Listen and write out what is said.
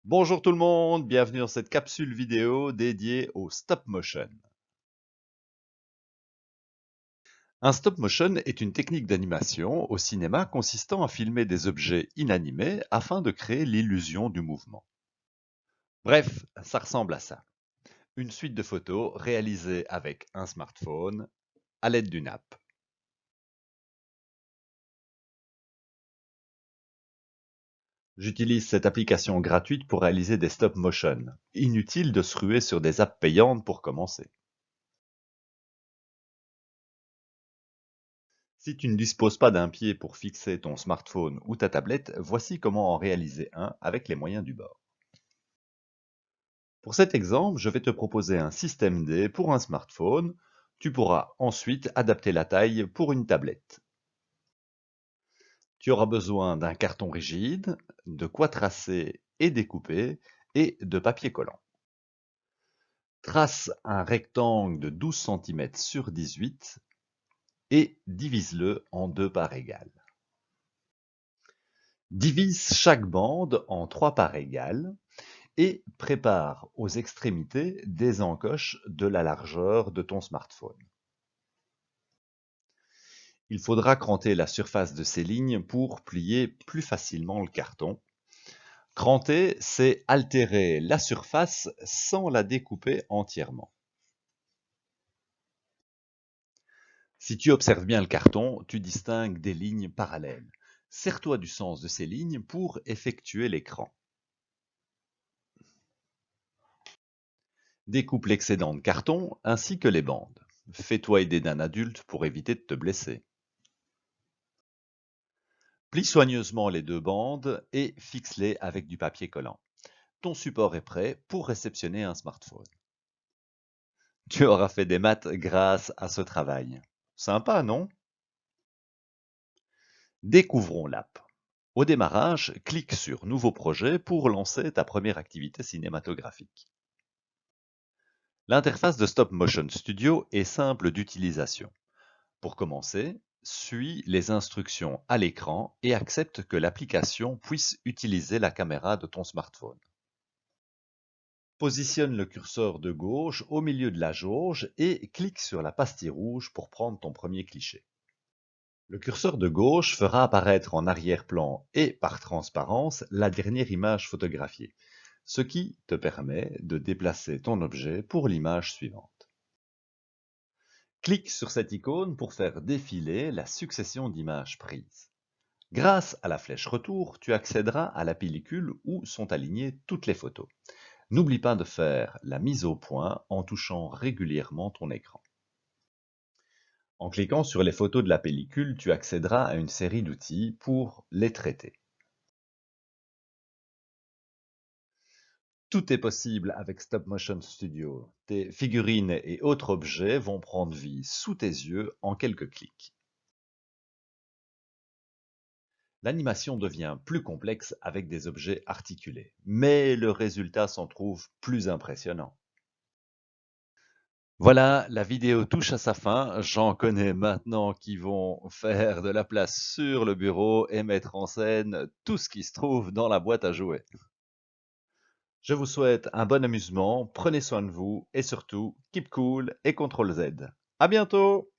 Bonjour tout le monde, bienvenue dans cette capsule vidéo dédiée au stop motion. Un stop motion est une technique d'animation au cinéma consistant à filmer des objets inanimés afin de créer l'illusion du mouvement. Bref, ça ressemble à ça. Une suite de photos réalisées avec un smartphone à l'aide d'une app. J'utilise cette application gratuite pour réaliser des stop motion. Inutile de se ruer sur des apps payantes pour commencer. Si tu ne disposes pas d'un pied pour fixer ton smartphone ou ta tablette, voici comment en réaliser un avec les moyens du bord. Pour cet exemple, je vais te proposer un système D pour un smartphone. Tu pourras ensuite adapter la taille pour une tablette. Tu auras besoin d'un carton rigide, de quoi tracer et découper, et de papier collant. Trace un rectangle de 12 cm sur 18 et divise-le en deux parts égales. Divise chaque bande en 3 parts égales et prépare aux extrémités des encoches de la largeur de ton smartphone. Il faudra cranter la surface de ces lignes pour plier plus facilement le carton. Cranter, c'est altérer la surface sans la découper entièrement. Si tu observes bien le carton, tu distingues des lignes parallèles. Sers-toi du sens de ces lignes pour effectuer l'écran. Découpe l'excédent de carton ainsi que les bandes. Fais-toi aider d'un adulte pour éviter de te blesser. Plie soigneusement les deux bandes et fixe-les avec du papier collant. Ton support est prêt pour réceptionner un smartphone. Tu auras fait des maths grâce à ce travail. Sympa, non? Découvrons l'app. Au démarrage, clique sur Nouveau projet pour lancer ta première activité cinématographique. L'interface de Stop Motion Studio est simple d'utilisation. Pour commencer, suis les instructions à l'écran et accepte que l'application puisse utiliser la caméra de ton smartphone. Positionne le curseur de gauche au milieu de la jauge et clique sur la pastille rouge pour prendre ton premier cliché. Le curseur de gauche fera apparaître en arrière-plan et par transparence la dernière image photographiée, ce qui te permet de déplacer ton objet pour l'image suivante. Clique sur cette icône pour faire défiler la succession d'images prises. Grâce à la flèche retour, tu accéderas à la pellicule où sont alignées toutes les photos. N'oublie pas de faire la mise au point en touchant régulièrement ton écran. En cliquant sur les photos de la pellicule, tu accéderas à une série d'outils pour les traiter. Tout est possible avec Stop Motion Studio. Tes figurines et autres objets vont prendre vie sous tes yeux en quelques clics. L'animation devient plus complexe avec des objets articulés, mais le résultat s'en trouve plus impressionnant. Voilà, la vidéo touche à sa fin. J'en connais maintenant qui vont faire de la place sur le bureau et mettre en scène tout ce qui se trouve dans la boîte à jouets. Je vous souhaite un bon amusement, prenez soin de vous et surtout, keep cool et contrôle Z. À bientôt!